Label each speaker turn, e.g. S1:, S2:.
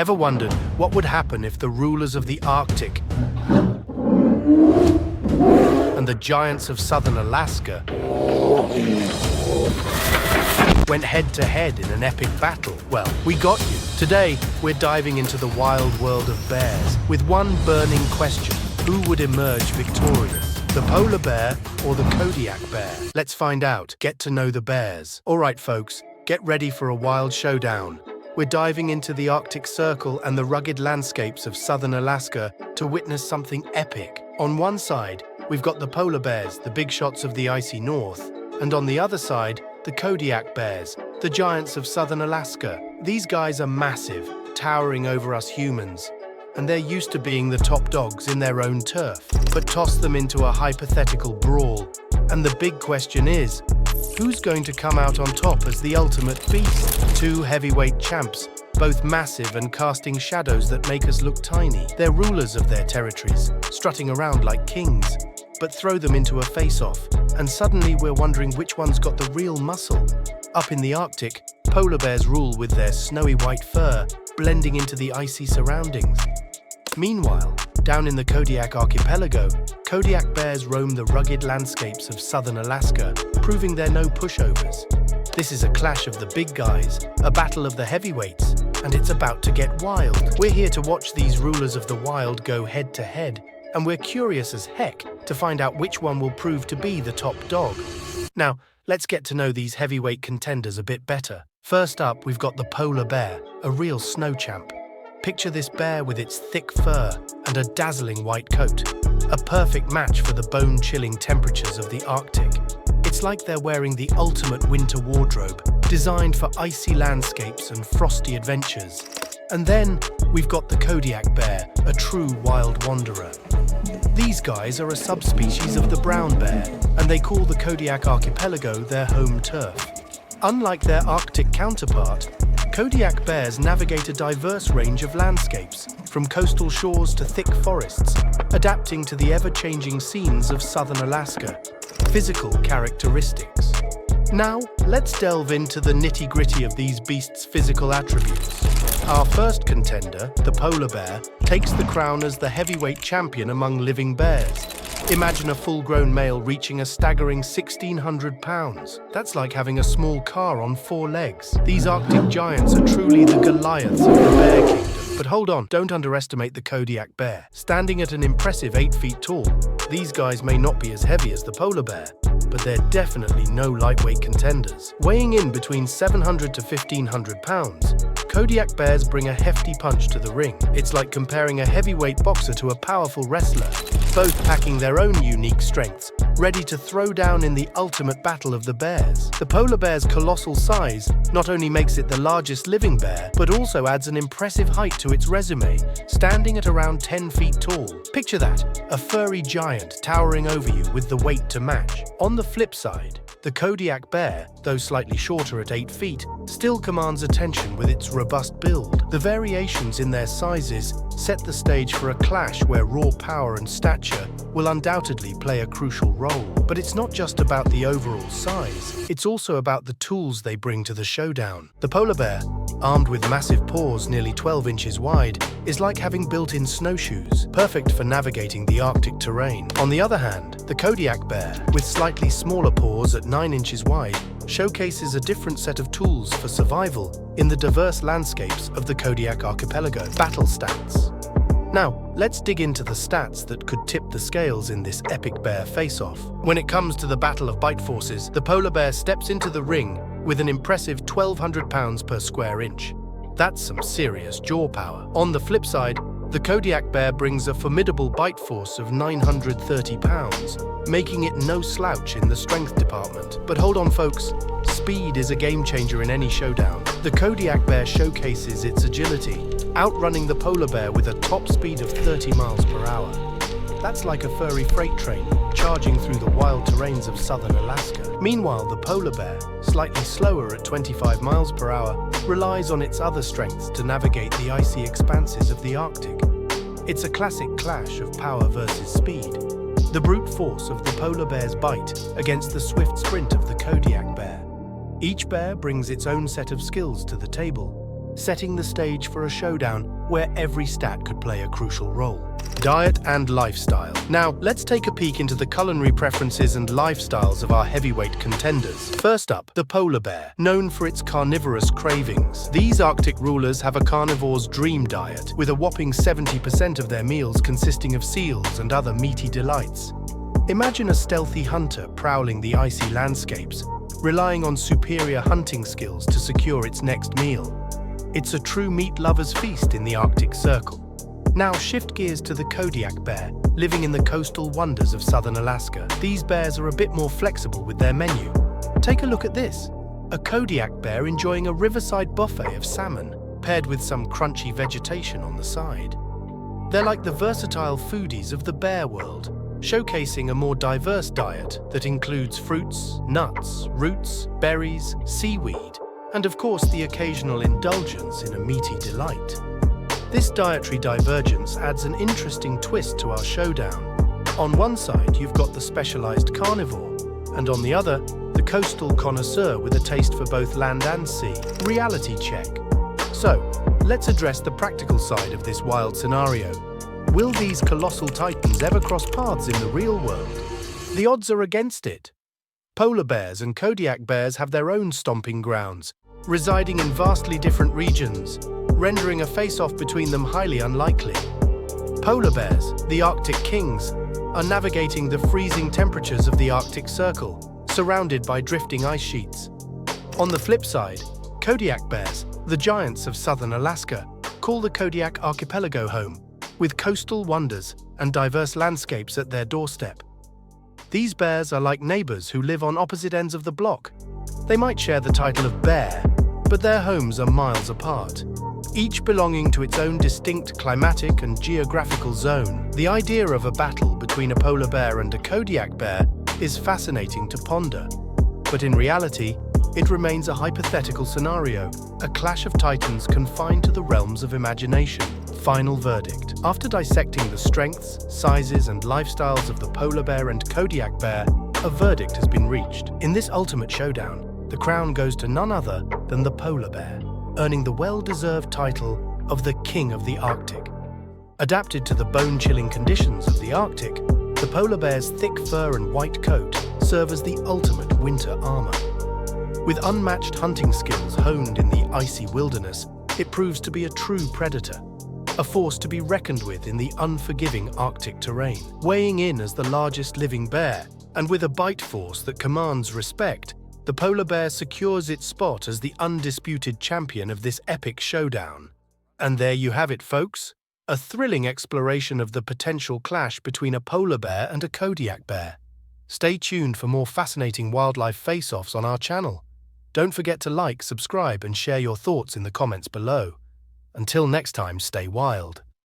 S1: Ever wondered what would happen if the rulers of the Arctic and the giants of southern Alaska went head-to-head in an epic battle? Well, we got you. Today, we're diving into the wild world of bears with one burning question: who would emerge victorious? The polar bear or the Kodiak bear? Let's find out. Get to know the bears. All right, folks, get ready for a wild showdown. We're diving into the Arctic Circle and the rugged landscapes of southern Alaska to witness something epic. On one side, we've got the polar bears, the big shots of the icy north, and on the other side, the Kodiak bears, the giants of southern Alaska. These guys are massive, towering over us humans, and they're used to being the top dogs in their own turf. But toss them into a hypothetical brawl, and the big question is, who's going to come out on top as the ultimate beast? Two heavyweight champs, both massive and casting shadows that make us look tiny. They're rulers of their territories, strutting around like kings. But throw them into a face-off, and suddenly we're wondering which one's got the real muscle. Up in the Arctic, polar bears rule with their snowy white fur, blending into the icy surroundings. Meanwhile, down in the Kodiak archipelago, Kodiak bears roam the rugged landscapes of southern Alaska, proving they're no pushovers. This is a clash of the big guys, a battle of the heavyweights, and it's about to get wild. We're here to watch these rulers of the wild go head-to-head, and we're curious as heck to find out which one will prove to be the top dog. Now, let's get to know these heavyweight contenders a bit better. First up, we've got the polar bear, a real snow champ. Picture this bear with its thick fur and a dazzling white coat, a perfect match for the bone-chilling temperatures of the Arctic. It's like they're wearing the ultimate winter wardrobe, designed for icy landscapes and frosty adventures. And then we've got the Kodiak bear, a true wild wanderer. These guys are a subspecies of the brown bear, and they call the Kodiak archipelago their home turf. Unlike their Arctic counterpart, Kodiak bears navigate a diverse range of landscapes, from coastal shores to thick forests, adapting to the ever-changing scenes of southern Alaska. Physical characteristics. Now, let's delve into the nitty-gritty of these beasts' physical attributes. Our first contender, the polar bear, takes the crown as the heavyweight champion among living bears. Imagine a full-grown male reaching a staggering 1,600 pounds. That's like having a small car on 4 legs. These Arctic giants are truly the Goliaths of the bear kingdom. But hold on, don't underestimate the Kodiak bear. Standing at an impressive 8 feet tall, these guys may not be as heavy as the polar bear, but they're definitely no lightweight contenders. Weighing in between 700 to 1,500 pounds, Kodiak bears bring a hefty punch to the ring. It's like comparing a heavyweight boxer to a powerful wrestler, both packing their own unique strengths, ready to throw down in the ultimate battle of the bears. The polar bear's colossal size not only makes it the largest living bear, but also adds an impressive height to its resume, standing at around 10 feet tall. Picture that, a furry giant towering over you with the weight to match. On the flip side, the Kodiak bear, though slightly shorter at 8 feet, still commands attention with its robust build. The variations in their sizes set the stage for a clash where raw power and stature will undoubtedly play a crucial role. But it's not just about the overall size, it's also about the tools they bring to the showdown. The polar bear, armed with massive paws nearly 12 inches wide, is like having built-in snowshoes, perfect for navigating the Arctic terrain. On the other hand, the Kodiak bear, with slightly smaller paws at 9 inches wide, showcases a different set of tools for survival in the diverse landscapes of the Kodiak archipelago. Battle stats. Now, let's dig into the stats that could tip the scales in this epic bear face-off. When it comes to the battle of bite forces, the polar bear steps into the ring with an impressive 1,200 pounds per square inch. That's some serious jaw power. On the flip side, the Kodiak bear brings a formidable bite force of 930 pounds, making it no slouch in the strength department. But hold on, folks. Speed is a game changer in any showdown. The Kodiak bear showcases its agility, outrunning the polar bear with a top speed of 30 miles per hour. That's like a furry freight train charging through the wild terrains of southern Alaska. Meanwhile, the polar bear, slightly slower at 25 miles per hour, relies on its other strengths to navigate the icy expanses of the Arctic. It's a classic clash of power versus speed. The brute force of the polar bear's bite against the swift sprint of the Kodiak bear. Each bear brings its own set of skills to the table, setting the stage for a showdown where every stat could play a crucial role. Diet and lifestyle. Now, let's take a peek into the culinary preferences and lifestyles of our heavyweight contenders. First up, the polar bear, known for its carnivorous cravings. These Arctic rulers have a carnivore's dream diet, with a whopping 70% of their meals consisting of seals and other meaty delights. Imagine a stealthy hunter prowling the icy landscapes, relying on superior hunting skills to secure its next meal. It's a true meat lover's feast in the Arctic Circle. Now shift gears to the Kodiak bear, living in the coastal wonders of southern Alaska. These bears are a bit more flexible with their menu. Take a look at this. A Kodiak bear enjoying a riverside buffet of salmon, paired with some crunchy vegetation on the side. They're like the versatile foodies of the bear world, showcasing a more diverse diet that includes fruits, nuts, roots, berries, seaweed, and of course the occasional indulgence in a meaty delight. This dietary divergence adds an interesting twist to our showdown. On one side, you've got the specialized carnivore, and on the other, the coastal connoisseur with a taste for both land and sea. Reality check. So, let's address the practical side of this wild scenario. Will these colossal titans ever cross paths in the real world? The odds are against it. Polar bears and Kodiak bears have their own stomping grounds, residing in vastly different regions, rendering a face-off between them highly unlikely. Polar bears, the Arctic kings, are navigating the freezing temperatures of the Arctic Circle, surrounded by drifting ice sheets. On the flip side, Kodiak bears, the giants of southern Alaska, call the Kodiak archipelago home, with coastal wonders and diverse landscapes at their doorstep. These bears are like neighbors who live on opposite ends of the block. They might share the title of bear, but their homes are miles apart, each belonging to its own distinct climatic and geographical zone. The idea of a battle between a polar bear and a Kodiak bear is fascinating to ponder, but in reality, it remains a hypothetical scenario, a clash of titans confined to the realms of imagination. Final verdict. After dissecting the strengths, sizes, and lifestyles of the polar bear and Kodiak bear, a verdict has been reached. In this ultimate showdown, the crown goes to none other than the polar bear, earning the well-deserved title of the King of the Arctic. Adapted to the bone-chilling conditions of the Arctic, the polar bear's thick fur and white coat serve as the ultimate winter armor. With unmatched hunting skills honed in the icy wilderness, it proves to be a true predator, a force to be reckoned with in the unforgiving Arctic terrain. Weighing in as the largest living bear, and with a bite force that commands respect, the polar bear secures its spot as the undisputed champion of this epic showdown. And there you have it, folks, a thrilling exploration of the potential clash between a polar bear and a Kodiak bear. Stay tuned for more fascinating wildlife face-offs on our channel. Don't forget to like, subscribe, and share your thoughts in the comments below. Until next time, stay wild.